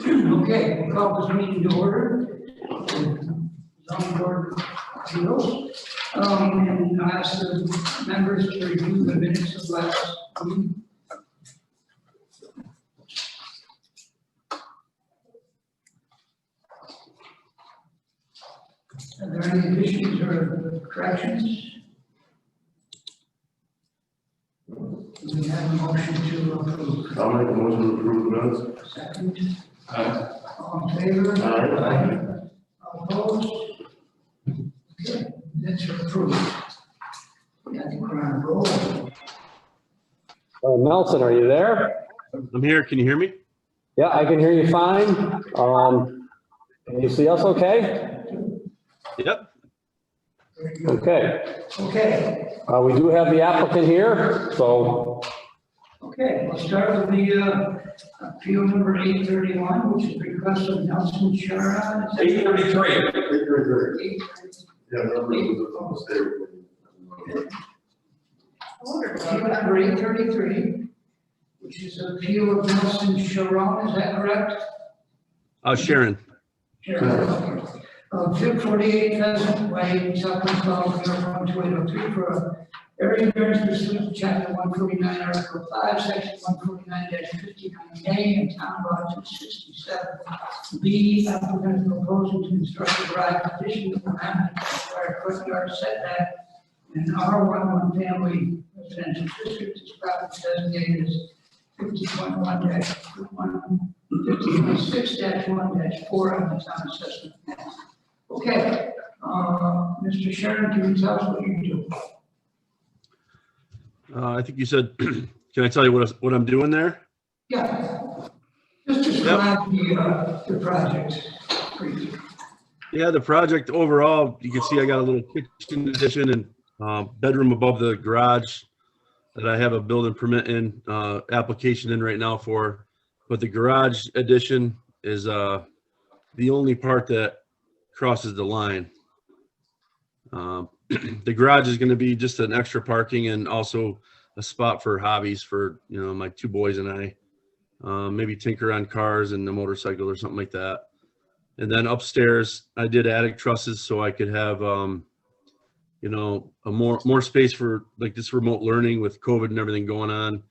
Okay, we'll call this meeting to order. Zoning board of appeals. And I ask the members to review the minutes of last meeting. Are there any additions or corrections? We have a motion to approve. I'll make a motion to approve the minutes. Second. Aye. All in favor? Aye. All opposed? Okay, that's approved. We got the crown roll. Nelson, are you there? I'm here. Can you hear me? Yeah, I can hear you fine. Can you see us okay? Yep. Very good. Okay. Okay, We do have the applicant here, so, okay, we'll start with the appeal number 831, which is request of Nelson Sharon. 833. 833. Yeah, no, it was a mistake. Appeal number 833, which is an appeal of Nelson Sharon, is that correct? Sharon. Sharon, okay. 248 Pheasant Way, Southwest California, 12803 for a area variance pursuant to chapter 149, article 5, section 149-59A and town law 267B. Applicant is proposing to construct a garage addition to the land that require front yard setback in R11 family residential district. This property designated as 50.1-1, 50.6-1-4 on the town assessment map. Okay, Mr. Sharon, can you tell us what you do? I think you said, can I tell you what I'm doing there? Yeah, just describe the project, please. Yeah, the project overall, you can see I got a little kitchen addition and bedroom above the garage that I have a building permit in, application in right now for. But the garage addition is the only part that crosses the line. The garage is going to be just an extra parking and also a spot for hobbies for, you know, my two boys and I, maybe tinker on cars and a motorcycle or something like that. And then upstairs, I did attic trusses so I could have, you know, a more space for like this remote learning with COVID and everything going on,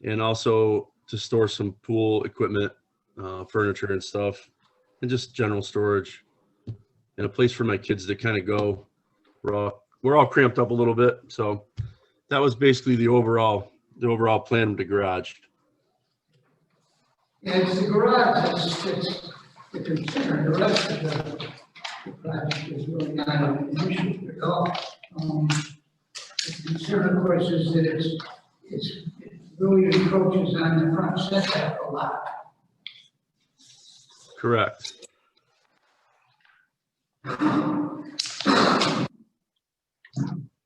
and also to store some pool equipment, furniture and stuff, and just general storage, and a place for my kids to kind of go. We're all cramped up a little bit, so that was basically the overall plan of the garage. Yeah, it's the garage, it's the concern, the rest of the project is really not an issue at all. The concern, of course, is that it really encroaches on the front setback a lot. Correct.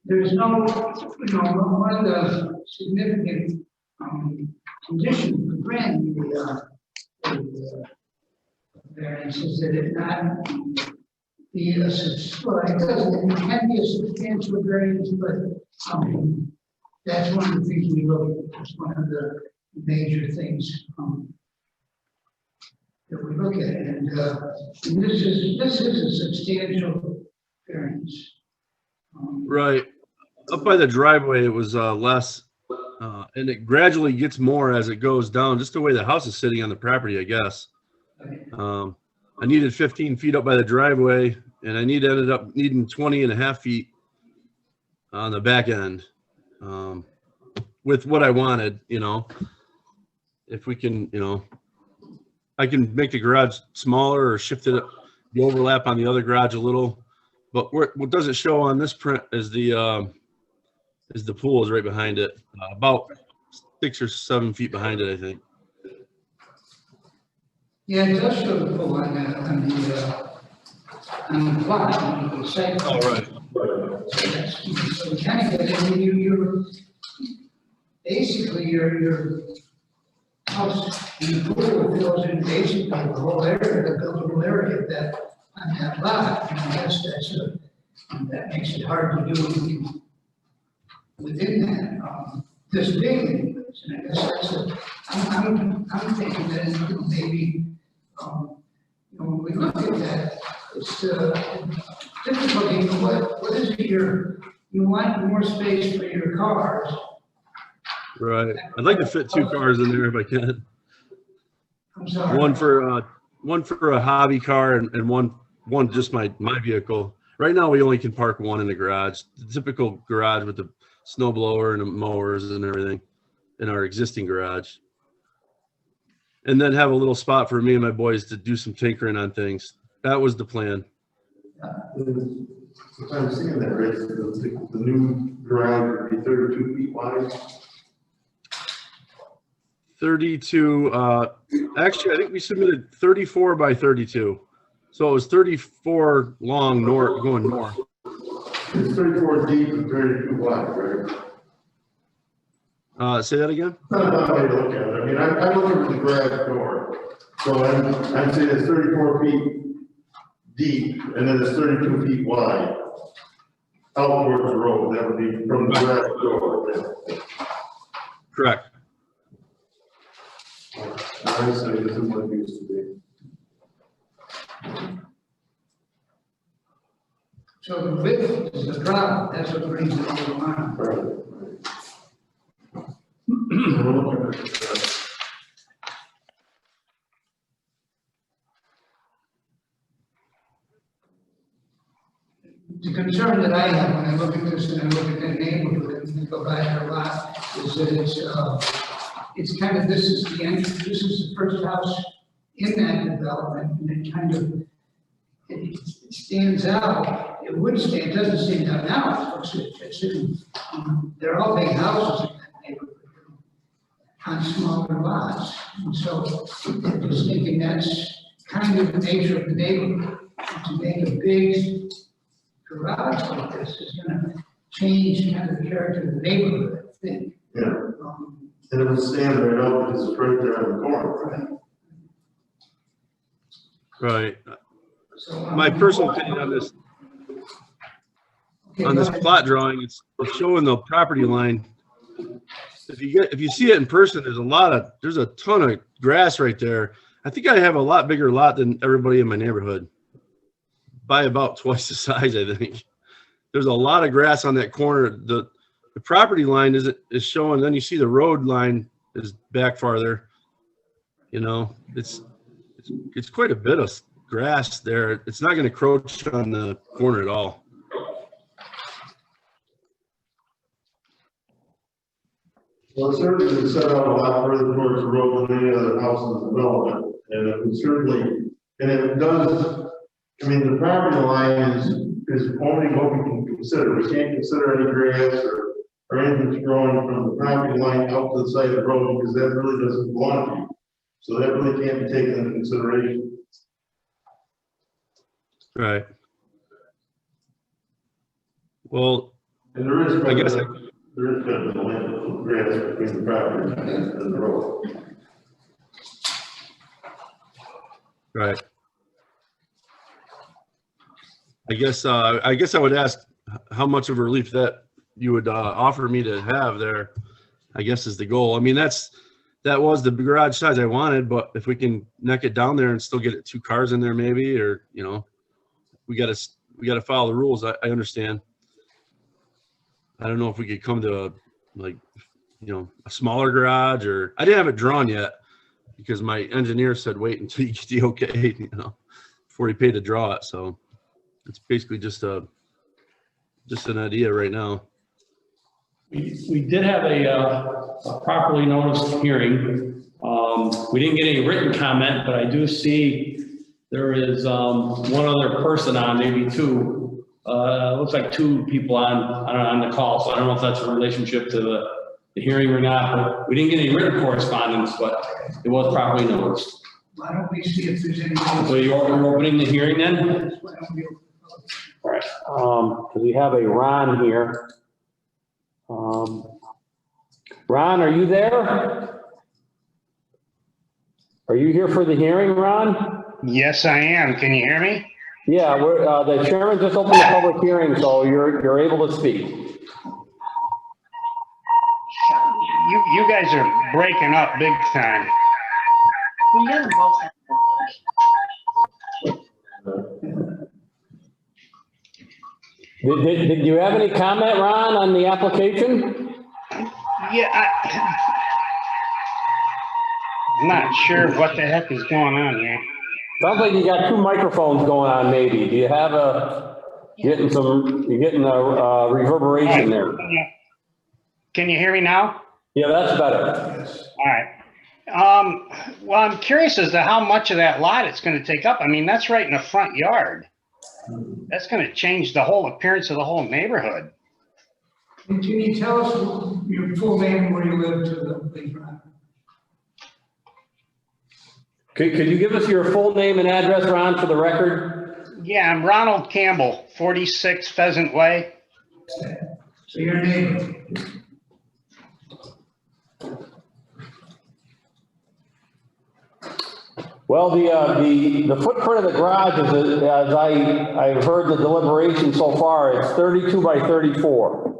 There's no, you know, one of the significant conditions for granting the variance is that it not be a well, it doesn't, it can be a substantial variance, but that's one of the things we look at. It's one of the major things that we look at, and this is a substantial variance. Right. Up by the driveway, it was less, and it gradually gets more as it goes down, just the way the house is sitting on the property, I guess. I needed 15 feet up by the driveway, and I ended up needing 20 and a half feet on the back end, with what I wanted, you know. If we can, you know, I can make the garage smaller or shift it, the overlap on the other garage a little. But what doesn't show on this print is the pool is right behind it, about 6 or 7 feet behind it, I think. Yeah, it does show the pool on the plot, on the site. Oh, right. So we kind of get it, and you're basically your house, the pool fills in basically the whole area, the buildable area of that, on that lot, and that makes it hard to do anything within that. This big, and I guess I'm thinking that maybe When we look at that, it's difficult, what is it you want more space for your cars? Right. I'd like to fit 2 cars in there if I can. I'm sorry. One for a hobby car and one just my vehicle. Right now, we only can park one in the garage, the typical garage with the snow blower and the mowers and everything in our existing garage. And then have a little spot for me and my boys to do some tinkering on things. That was the plan. If I'm seeing that right, the new garage would be 32 feet wide. 32, actually, I think we submitted 34 by 32. So it was 34 long north, going north. It's 34 deep and 32 wide, right? Say that again? Not a bad way to look at it. I mean, I'm looking at the garage door. So I'm saying it's 34 feet deep and then it's 32 feet wide. Out towards the road, that would be from the garage door. Correct. I say this is what it used to be. So the width is the problem, that's what brings it to the line. Right. We're looking at it. The concern that I have when I look at this and I look at that neighborhood and go by there a lot is that it's kind of, this is the entrance, this is the first house in that development, and it kind of, it stands out. It would stand, it doesn't stand out now, it's in, they're all big houses in that neighborhood on smaller lots. And so I'm just thinking that's kind of the nature of the neighborhood. To make a big garage like this is gonna change kind of the character of the neighborhood, I think. Yeah. And it would stand right out because it's right there on the corner. Right. So, My personal opinion on this, okay, on this go ahead. plot drawing, it's showing the property line. If you see it in person, there's a ton of grass right there. I think I have a lot bigger lot than everybody in my neighborhood, by about twice the size, I think. There's a lot of grass on that corner. The property line is showing, then you see the road line is back farther. You know, it's quite a bit of grass there. It's not going to encroach on the corner at all. Well, it certainly would set out a lot further towards the road than any other house in the development. And it would certainly, and it does, I mean, the property line is only what we can consider. We can't consider any grass or anything that's growing from the property line out to the side of the road because that really doesn't belong to you. So that really can't be taken into consideration. Right. Well, And there is, I guess there is kind of a land of grass between the property and the road. right. I guess I would ask how much of a relief that you would offer me to have there, I guess is the goal. I mean, that was the garage size I wanted, but if we can neck it down there and still get it 2 cars in there maybe, or, you know, we got to follow the rules. I understand. I don't know if we could come to a smaller garage, or I didn't have it drawn yet because my engineer said, wait until you get the okay, before he paid to draw it. So it's basically just an idea right now. We did have a properly noticed hearing. We didn't get any written comment, but I do see there is one other person on, maybe 2. Looks like 2 people on the call, so I don't know if that's a relationship to the hearing or not, but we didn't get any written correspondence, but it was properly noticed. Why don't we see if there's any? So you're opening the hearing then? Why don't we- All right. Because we have a Ron here. Ron, are you there? Are you here for the hearing, Ron? Yes, I am. Can you hear me? Yeah, the chairman just opened the public hearing, so you're able to speak. You guys are breaking up big time. You guys are both. Did you have any comment, Ron, on the application? Yeah, I'm not sure what the heck is going on here. Sounds like you got two microphones going on maybe. Do you have you're getting a reverberation there? Can you hear me now? Yeah, that's better. All right. Well, I'm curious as to how much of that lot it's going to take up. I mean, that's right in the front yard. That's going to change the whole appearance of the whole neighborhood. And can you tell us your full name and where you live to the, please, Ron? Could you give us your full name and address, Ron, for the record? Yeah, I'm Ronald Campbell, 46 Pheasant Way. So your neighbor. Well, the footprint of the garage is, as I've heard the deliberation so far, it's 32 by 34.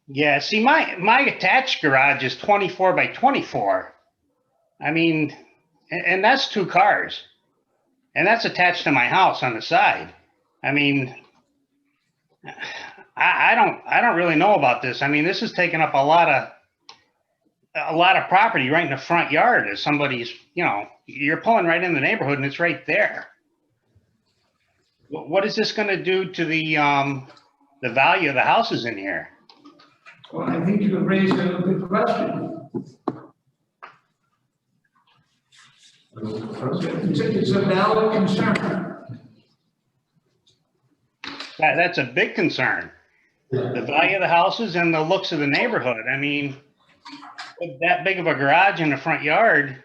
Yeah, see, my attached garage is 24 by 24. I mean, and that's 2 cars. And that's attached to my house on the side. I mean, I don't really know about this. I mean, this is taking up a lot of property right in the front yard as somebody's, you know, you're pulling right in the neighborhood and it's right there. What is this going to do to the value of the houses in here? Well, I think you have raised a good question. It's a valid concern. That's a big concern. The value of the houses and the looks of the neighborhood. I mean, with that big of a garage in the front yard,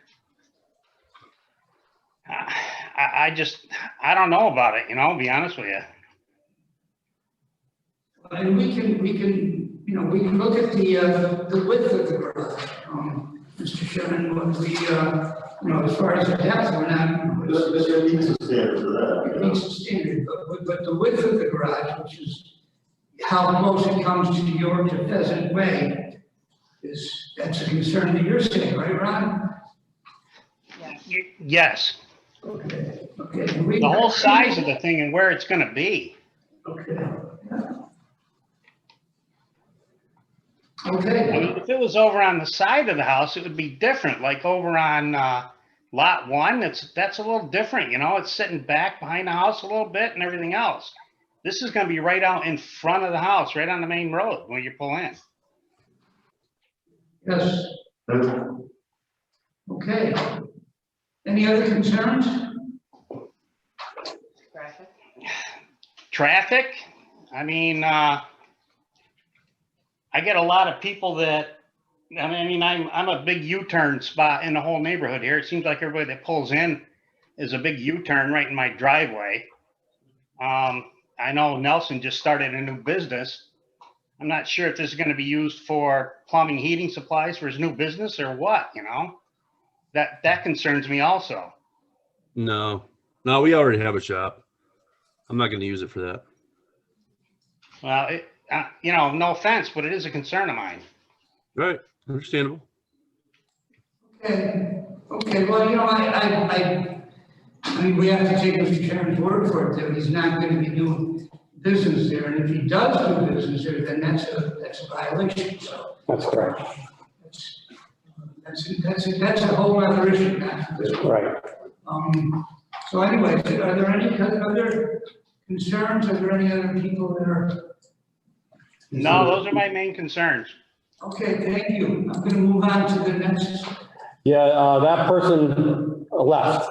I don't know about it, you know, to be honest with you. And we can, you know, we can look at the width of the garage, Mr. Sherman, when we, you know, as far as the depth, we're not. It needs a standard for that. It needs a standard, but the width of the garage, which is how close it comes to Pheasant Way, that's a concern that you're saying, right, Ron? Yes, Okay. the whole size of the thing and where it's going to be. Okay. I Okay. mean, if it was over on the side of the house, it would be different, like over on lot 1, that's a little different, you know, it's sitting back behind the house a little bit and everything else. This is going to be right out in front of the house, right on the main road when you pull in. Yes. Okay. Any other concerns? Traffic, I mean, I get a lot of people that, I mean, I'm a big U-turn spot in the whole neighborhood here. It seems like everybody that pulls in is a big U-turn right in my driveway. I know Nelson just started a new business. I'm not sure if this is going to be used for plumbing, heating supplies for his new business or what, you know? That concerns me also. No, we already have a shop. I'm not going to use it for that. Well, you know, no offense, but it is a concern of mine. Right. Understandable. Okay. Well, you know, I mean, we have to take Mr. Chairman's word for it that he's not going to be doing business there. And if he does do business there, then that's a violation. So That's correct. that's a whole other issue. Right. So anyways, are there any other concerns? Are there any other people that are? No, those are my main concerns. Okay, thank you. I'm going to move on to the next. Yeah, that person left.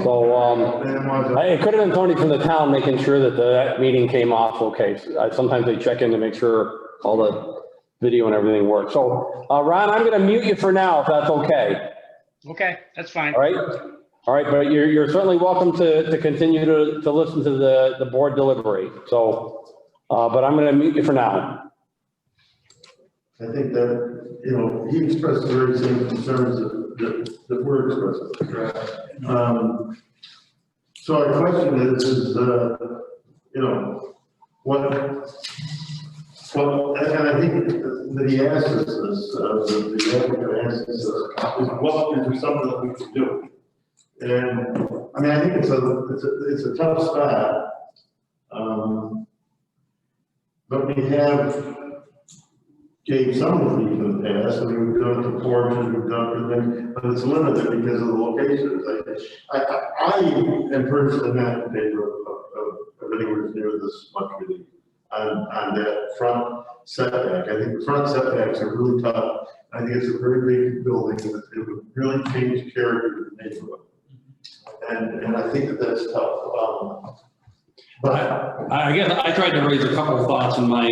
So, it could have been Tony from the town making sure that that meeting came off okay. Sometimes they check in to make sure all the video and everything works. So, Ron, I'm going to mute you for now, if that's okay. Okay, that's fine. All right, but you're certainly welcome to continue to listen to the board deliberate. So, but I'm going to mute you for now. I think that, you know, he expressed the very same concerns that we're expressing. So our question is, you know, and I think that he asked us this, the applicant asked us this, is what is there something that we can do? And I mean, I think it's a tough spot. But we have gave some relief in the past, I mean, we've done it to porches, we've done it to things, but it's limited because of the locations. I am personally not in favor of anywhere near this much relief on that front setback. I think the front setbacks are really tough. I think it's a very big building, and it would really change character of the neighborhood. And I think that that's tough. But I guess I tried to raise a couple of thoughts in my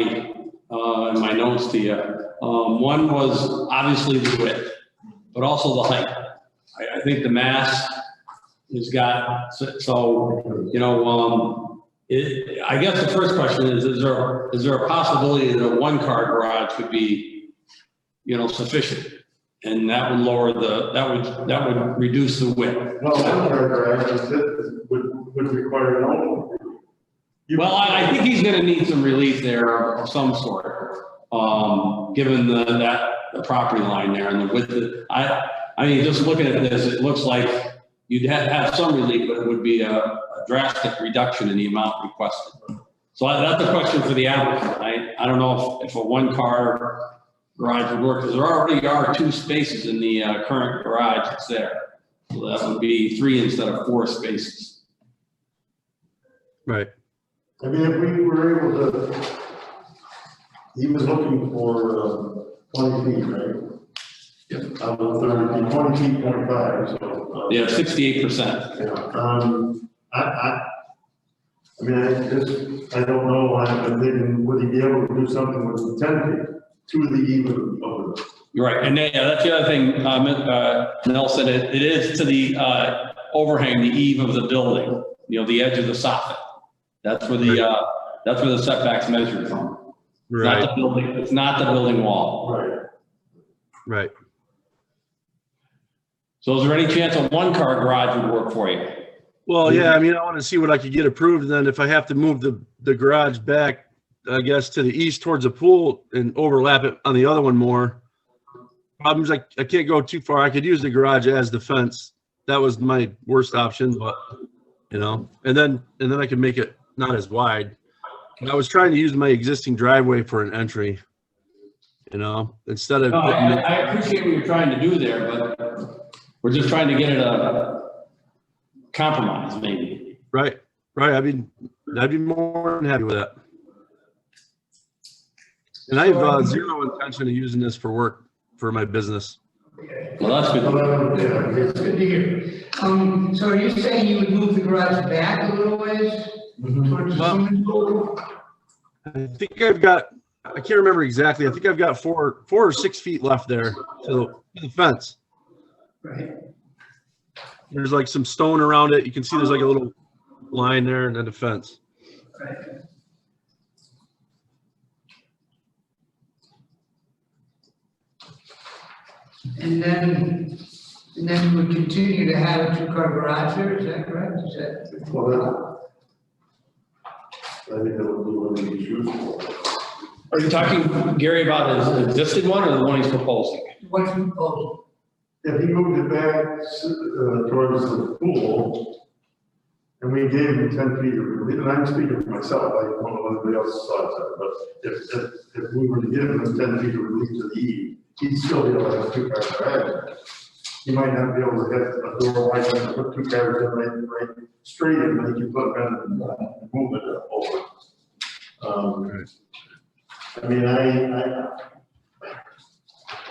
notes to you. One was obviously the width, but also the height. I think the mass has got, so, you know, I guess the first question is there a possibility that a one-car garage could be, you know, sufficient? And that would lower that would reduce the width. well, one-car garage would require an open. Well, I think he's gonna need some relief there of some sort, given the property line there and the width. I mean, just looking at this, it looks like you'd have some relief, but it would be a drastic reduction in the amount requested. So that's a question for the applicant. I don't know if a one-car garage would work, because there already are 2 spaces in the current garage that's there. So that would be 3 instead of 4 spaces. Right. I mean, if we were able to, he was looking for 20 feet, right? Yep. Out of 30 feet, 20 feet, 25, so. Yeah, 68%. Yeah, I mean, I don't know, I'm thinking, would he be able to do something with 10 feet to the even of it? You're right, and that's the other thing, Nelson, it is to the overhang, the eave of the building, you know, the edge of the soffit. That's where the setback's measured from. It's not the building, it's not the building wall. Right. Right. So is there any chance a one-car garage would work for you? Well, yeah, I mean, I want to see what I could get approved, and then if I have to move the garage back, I guess, to the east towards the pool and overlap it on the other one more. Problems, I can't go too far. I could use the garage as the fence. That was my worst option, but, you know, and then I could make it not as wide. And I was trying to use my existing driveway for an entry, you know, instead of. No, I appreciate what you're trying to do there, but we're just trying to get it a compromise, maybe. Right. I mean, I'd be more than happy with that. And I have zero intention of using this for work for my business. Well, that's good. Yeah, It's good to hear. So are you saying you would move the garage back a little ways towards the swimming pool? I think I can't remember exactly. I think I've got 4 or 6 feet left there to the fence. Right. There's like some stone around it. You can see there's like a little line there and then the fence. Right. And then we would continue to have a 2-car garage there, is that correct? Is that? well, I think that would be one of the issues. Are you talking, Gary, about his existing one or the one he's proposing? What's the proposal? If he moved it back towards the pool, and we gave him 10 feet of relief, and I'm speaking for myself, I don't know what anybody else's thoughts are, but if we were to give him 10 feet of relief to the eve, he'd still be able to have a 2-car garage. He might not be able to have a door wide enough to put 2 cars in right straight in, but he can put them and move it over. I mean,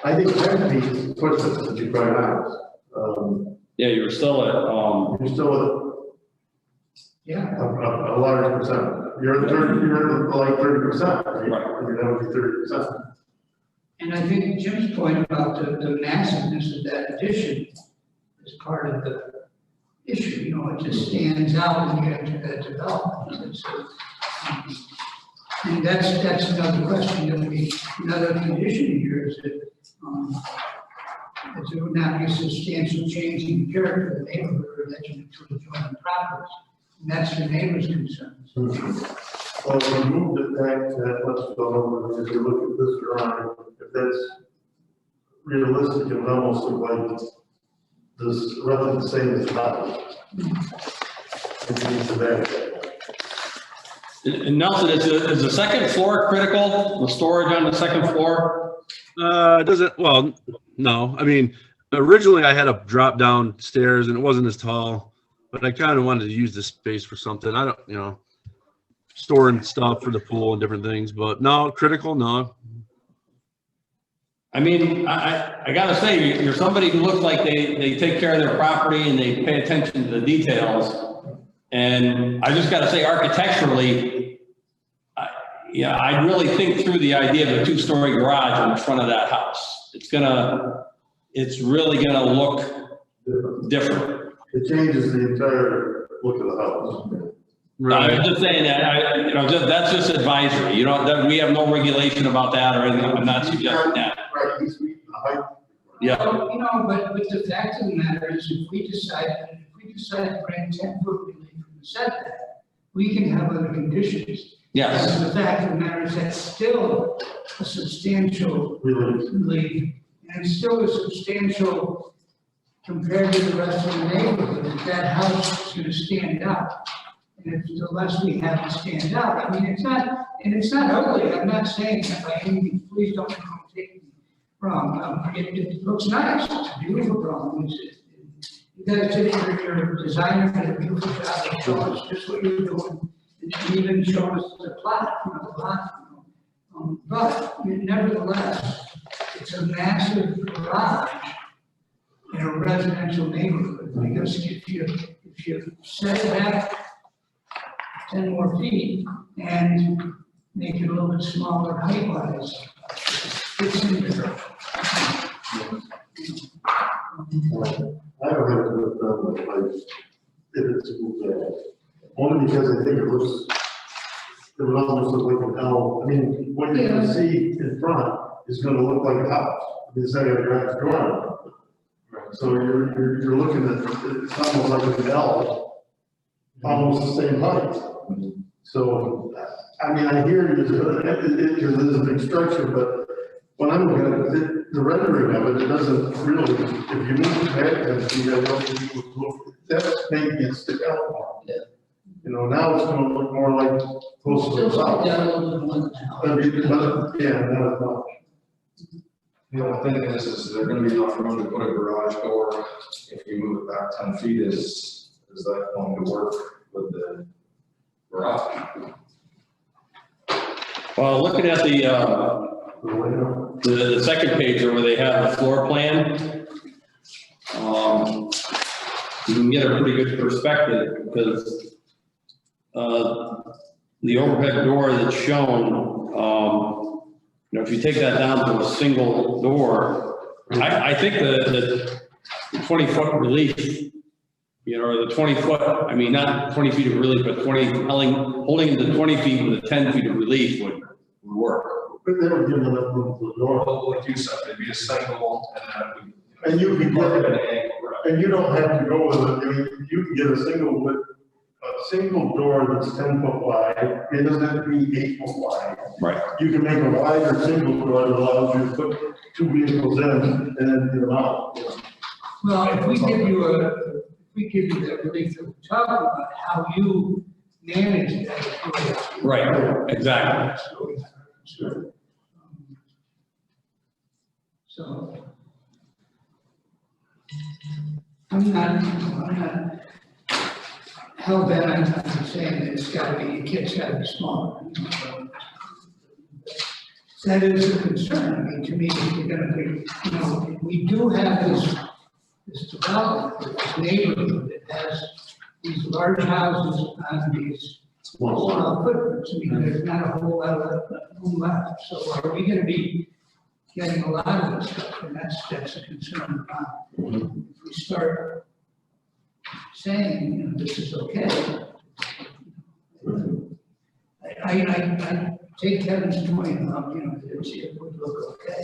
I think 10 feet puts us at 2-car house. Yeah, you're still at, You're still Yeah. a large percent. You're like 30%, right? Right. That would be 30%. And I think Jim's point about the massiveness of that addition is part of the issue, you know, it just stands out when you enter that development. And that's another question, another condition here is that, there would not be a substantial change in the character of the neighborhood or detriment to adjoining properties. And that's the neighbor's concerns. Well, if we moved it back to that, let's go over, if you look at this drawing, if that's realistic, it would almost look like this, roughly the same as property. It needs to back. And Nelson, is the second floor critical, the storage on the second floor? It doesn't, well, no, I mean, originally I had a drop down stairs and it wasn't as tall, but I kind of wanted to use this space for something. I don't, you know, storing stuff for the pool and different things, but no, critical, no. I mean, I gotta say, you're somebody who looks like they take care of their property and they pay attention to the details. And I just gotta say, architecturally, I really think through the idea of a two-story garage in the front of that house. It's really gonna look different. It changes the entire look of the house. I'm just saying that, that's just advisory. You know, we have no regulation about that or anything. I'm not suggesting that. Right, he's the height. Yeah. Well, you know, but the fact of the matter is, if we decide to grant 10-foot relief from the setback, we can have other conditions. Yes. And the fact of the matter is, that's still a substantial relief, and still a substantial compared to the rest of the neighborhood. If that house is going to stand out, and if the less we have to stand out, I mean, it's not ugly. I'm not saying that by any means. Please don't take me wrong. It looks nice. It's a beautiful drawing. You guys did your designer did a beautiful job of showing us just what you're doing, and even showing us the plot, the lot. But nevertheless, it's a massive garage in a residential neighborhood. Because if you set it back 10 more feet and make it a little bit smaller height-wise, it's in there. I don't have to look down the height if it's only because I think it would almost look like an L. I mean, what you're gonna see in front is gonna look like a house. It's not gonna drive the door. So you're looking at, it's almost like an L, almost the same height. So, I mean, I hear there's a big structure, but when I'm looking at it, the rendering of it doesn't really, if you move it back, that's making it stick out more. Yeah. You know, now it's gonna look more like close to the Still south. down a little bit more now. But, yeah, not as much. The only thing is there's gonna be enough room to put a garage door, if you move it back 10 feet, is that going to work with the garage? Well, looking at the second page where they have the floor plan, you can get a pretty good perspective because the overhead door that's shown, you know, if you take that down to a single door, I think the 20-foot relief, you know, or the 20-foot, I mean, not 20 feet of relief, but holding the 20 feet with the 10 feet of relief would work. But they would give enough room for the door. Well, like you said, it'd be a single and then we. And you can get An it, angle, right? and you don't have to go with it, I mean, you can get a single door that's 10 foot wide, it doesn't have to be 8 foot wide. Right. You can make a wider single door that allows you to put 2 vehicles in and then get them out. Well, if we give you that relief that we're talking about, how you manage that. Right, exactly. So. I'm not hell bent on saying that it's gotta be, your kid's gotta be smaller. That is a concern. I mean, to me, if you're gonna be, you know, we do have this development, this neighborhood that has these large houses on these small footprints. I mean, there's not a whole lot of room left. So are we gonna be getting a lot of this stuff? And that's a concern. If we start saying, you know, this is okay. I take Kevin's point of, you know, it would look okay.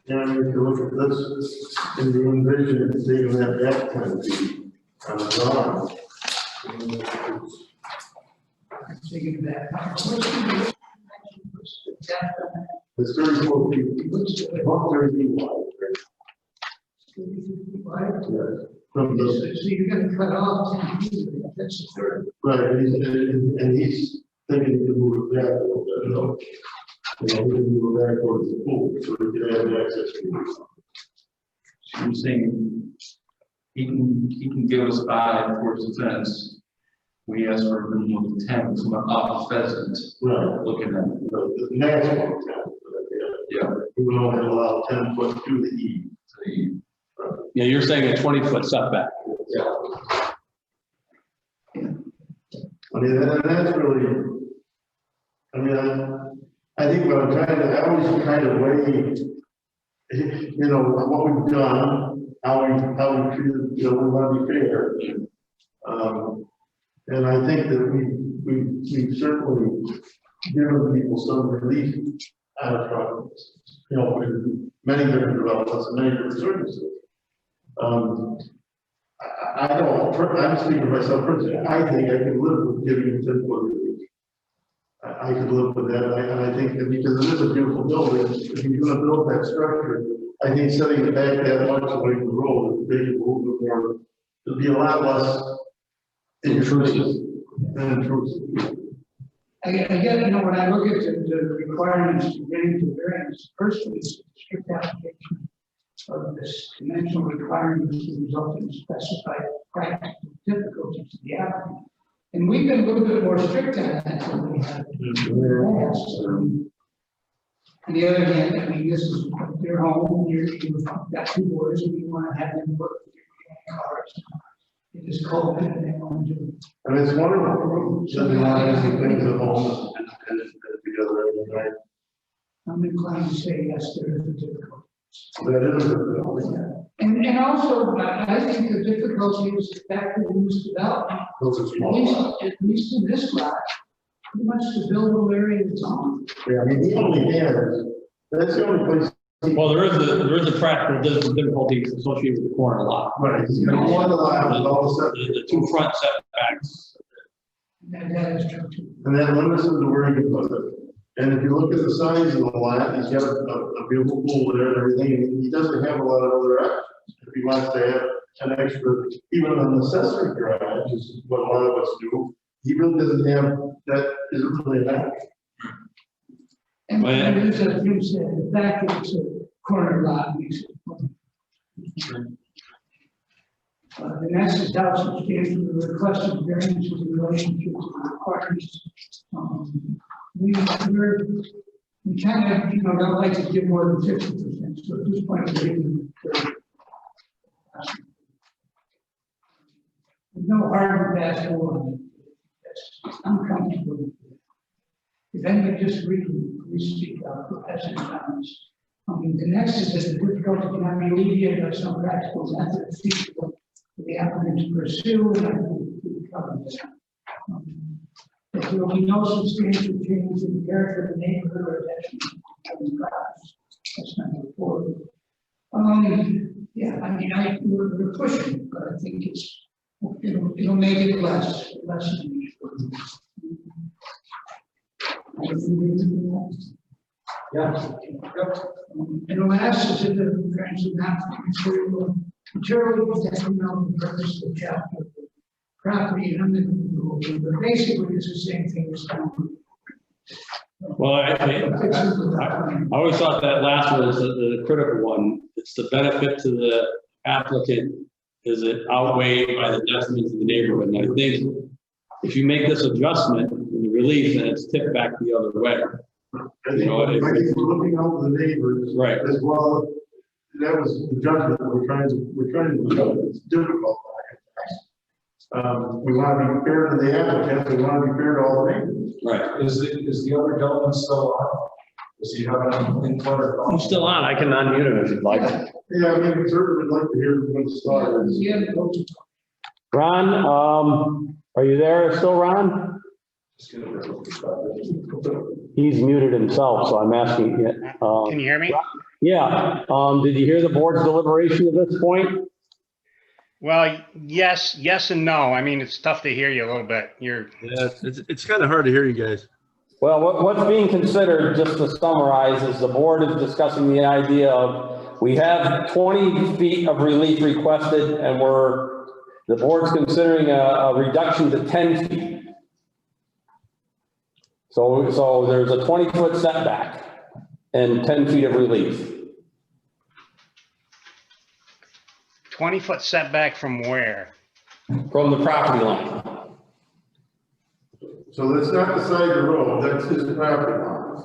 And if you look at this, in the envision, it's even at that 10 feet on the drawing. I'm taking it back. What's the depth of that? It's 34 feet, What's the- about 30 feet wide. From So the, you're gonna cut off 10 feet, that's a third. right, and he's thinking he can move it back a little bit, you know. You know, we can move it back towards the pool, so we can have the access to I'm saying he can give us 5 towards the fence. We ask for a minimum of 10 from off Pheasant, it. Right. looking at it. The next one, Yeah. we would only allow 10 foot to the E. Yeah, you're saying a 20-foot setback. I mean, and that's really, I mean, I think what I'm trying to, I always kind of weigh, you know, what we've done, how we treated, you know, we want to be fair. And I think that we've certainly given people some relief out of problems, you know, with many different developments and many different services. I don't, I'm speaking for myself personally, I think I could live with giving 10 foot relief. I could live with that, and I think that because it is a beautiful building, if you're gonna build that structure, I think setting it back that much away from the road, would make it a little bit more, it'd be a lot less intrusive. I get, you know, when I look at the requirements to getting to variance, first is strict application of this dimensional requirements to result in specified practical difficulties to the applicant. And we've been a little bit more strict on that than we have in the past. On the other hand, I mean, this is their home, you've got 2 boys, and you want to have them work with your cars. It is cold, and they want to do. And it's wonderful, sitting around using things at home and together every night. I'm inclined to say yes, there is a difficulty. That is a building. And also, I think the difficulty is the fact that in this development, Those are small. at least in this lot, pretty much the buildable area is on. Yeah, I mean, he only has, that's the only place. Well, there is a practical difficulties associated with the corner lot. Right, he's got one allowed with all the stuff. The 2 front setbacks. That is true too. And that limits him to where he can put it. And if you look at the size of the lot, he's got a beautiful pool there and everything, and he doesn't have a lot of other options. If he wants to have an extra, even an accessory garage, is what a lot of us do, he really doesn't have, that isn't really an option. And Well, yeah. it is, as Jim said, the fact that it's a corner lot makes it funny. The next is how substantial the requested variances in relationship to the requirements. We kind of, you know, don't like to give more than 50%, so at this point, we're giving 30%. There's no hard and fast rule on it. I'm comfortable with it. If anybody disagrees, please speak up, for passing comments. The next is that the difficulty cannot be alleviated by some practical method feasible for the applicant to pursue, and I think we covered that. There will be no substantial change in the character of the neighborhood or detriment to the properties. That's number 4. Yeah, I mean, we're pushing, but I think it'll make it less than usual. Yeah. And the last is that the variance of material detrimental to the purpose of the chapter of the property and unlimited, but basically it's the same thing as. Well, I always thought that last one was the critical one. It's the benefit to the applicant is it outweighed by the detriment to the neighborhood. And I think if you make this adjustment in the relief, then it's tipped back the other way. I think we're looking out for the neighbors. Right. As well, that was the judgment that we're trying to do. It's difficult. We want to be fair to the applicant, we want to be fair to all the neighbors. Right. Is the other gentleman still on? Does he have an input or? I'm still on. I can unmute him if you'd like. Yeah, I mean, we certainly would like to hear what the start is. Yeah, Ron, are you there still, Ron? Just get a bit of perspective. He's muted himself, so I'm asking. Can you hear me? Yeah, did you hear the board's deliberation at this point? Well, yes and no. I mean, it's tough to hear you a little bit. Yeah, it's kind of hard to hear you guys. Well, what's being considered, just to summarize, is the board is discussing the idea of we have 20 feet of relief requested, and the board's considering a reduction to 10 feet. So there's a 20-foot setback and 10 feet of relief. 20-foot setback from where? From the property line. So that's not the side of the road, that's his property line.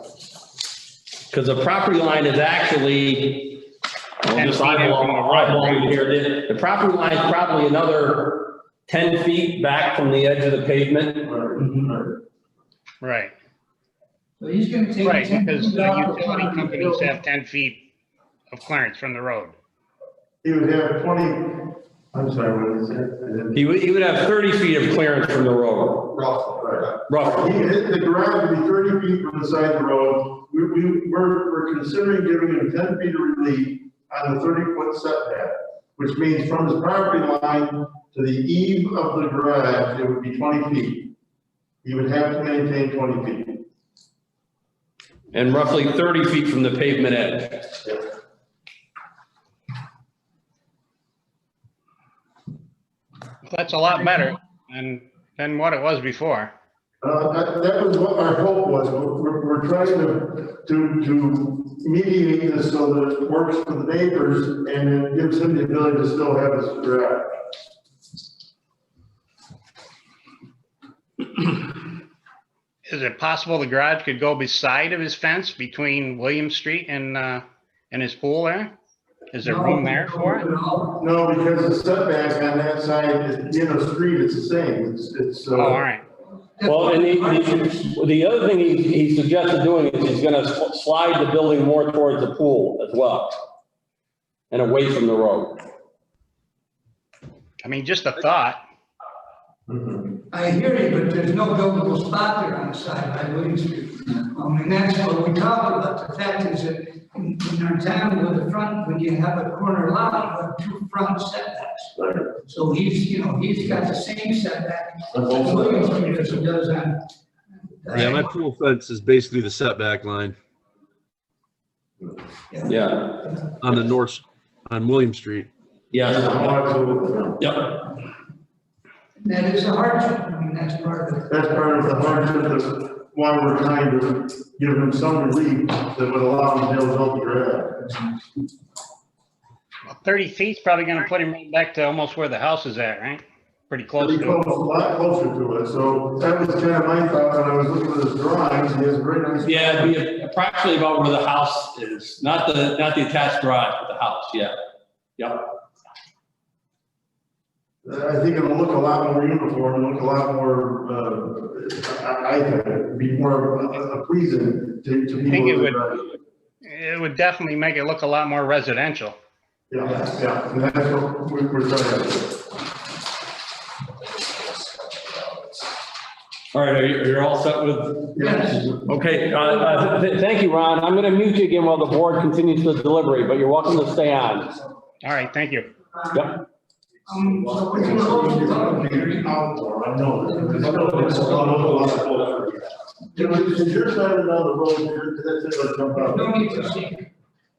Because the property line is actually, I'll just eyeball it here. The property line is probably another 10 feet back from the edge of the pavement. Right, So he's gonna take. right, 10 because feet the off the utility front of the companies building. have 10 feet of clearance from the road. He would have 20, I'm sorry, what is it? He would have 30 feet of clearance from the road, Roughly. roughly. The garage would be 30 feet from the side of the road. We're considering giving him 10 feet of relief on the 30-foot setback, which means from his property line to the eve of the garage, it would be 20 feet. He would have to maintain 20 feet. And roughly 30 feet from the pavement edge. That's a lot better than what it was before. That was what our hope was. We're trying to mediate this so that it works for the neighbors and it gives him the ability to still have his garage. Is it possible the garage could go beside of his fence between William Street and his pool there? Is there room there for it? No, because the setback on that side is, street, it's the same. It's. Oh, all right. Well, and the other thing he suggested doing is he's gonna slide the building more towards the pool as well. And away from the road. I mean, just a thought. I hear you, but there's no buildable spot there on the side by William Street. And that's what we talked about. The fact is that in our town with the front, when you have a corner lot, you have two front setbacks. So he's got the same setback on William Street as he does on. Yeah, my pool fence is basically the setback line Yeah, on the north, on William Street. yeah, Absolutely. yep. That is a hardship. I mean, that's part of it. That's part of the hardship of why we're trying to give him some relief that would allow him to build the garage. Well, 30 feet's probably gonna put him right back to almost where the house is at, right? Pretty close Pretty to close, a lot closer to it, so that was kind of my thought when I was looking at his drawings, he has a very nice. Yeah, it'd be approximately about where the house is, not the attached garage, but the house, yeah. Yep. I think it'll look a lot more uniform, look a lot more, I think, be more pleasing to people. think it would definitely make it look a lot more residential. Yeah, and that's what we're trying to do. All right, you're all set with? Yes. Okay, thank you, Ron. I'm gonna mute you again while the board continues to deliberate, but you're welcome to stay on. All right, thank you. Yep. So we're gonna close the public hearing. I know. It's a lot closer. Is your side of the road here, that's it, jump out. No need to see.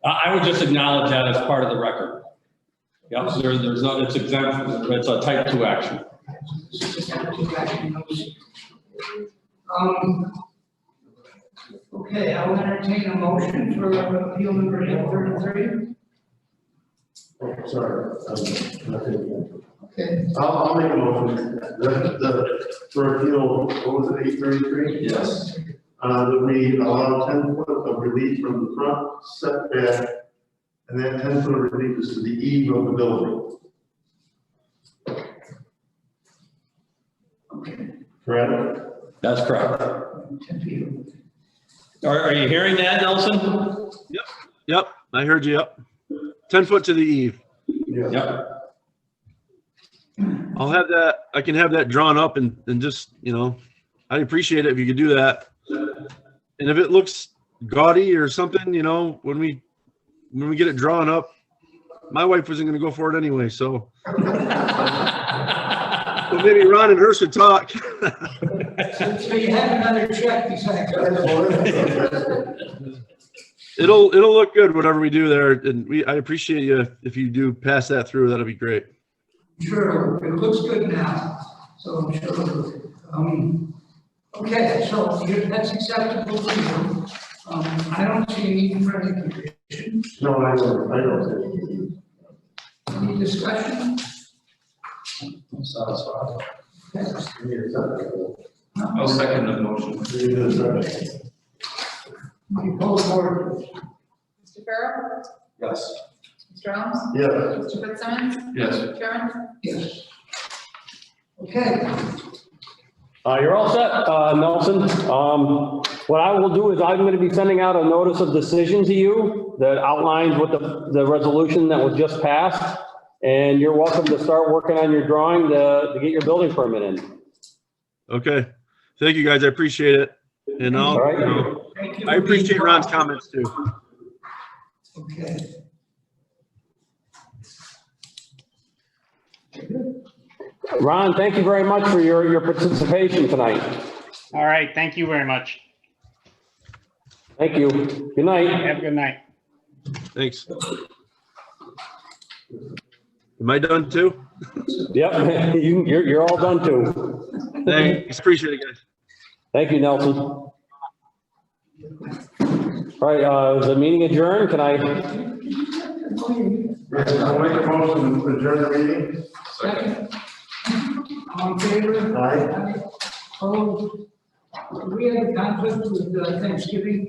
I would just acknowledge that as part of the record. Yep, there's no, it's exempt, it's a type 2 action. Okay, I'll entertain a motion for appeal number 833. Sorry. Okay, I'll make a motion, for appeal, what was it, 833? Yes. That we allow 10 foot of relief from the front setback, and that 10 foot of relief is to the eve of the building. okay. Correct? That's correct. 10 feet. Are you hearing that, Nelson? Yep, I heard you, yep. 10 foot to the eve. Yeah. Yep. I'll have that, I can have that drawn up and just, I'd appreciate it if you could do that. And if it looks gaudy or something, when we get it drawn up, my wife wasn't gonna go for it anyway, so. Well, maybe Ron and her should talk. So you have another check besides. It'll look good, whatever we do there. And I appreciate you. If you do pass that through, that'll be great. Sure, it looks good now, so I'm sure. Okay, so that's acceptable to you. I don't see a need for any conditions. No, I don't. Any discussion? I'm satisfied. Yes. I'll second the motion. You poll the board, please. Mr. Farrell? Yes. Mr. Helms? Yes. Mr. Fitzsimmons? Yes. Chairman? Yes. Okay, You're all set, Nelson. What I will do is I'm going to be sending out a notice of decision to you that outlines what the resolution that was just passed. And you're welcome to start working on your drawing to get your building permit in. Okay. Thank you, guys. I appreciate it. And All right. thank you. I appreciate Ron's comments too. Okay. Ron, thank you very much for your participation tonight. All right, thank you very much. Thank you. Good night. Have a good night. Thanks. Am I done too? Yep, you're all done too. Thanks. Appreciate it, guys. Thank you, Nelson. All right, is the meeting adjourned? Can I? Yes, I'll make a motion to adjourn the meeting. Second. All in favor? Aye. Opposed? Do we have a conflict with Thanksgiving?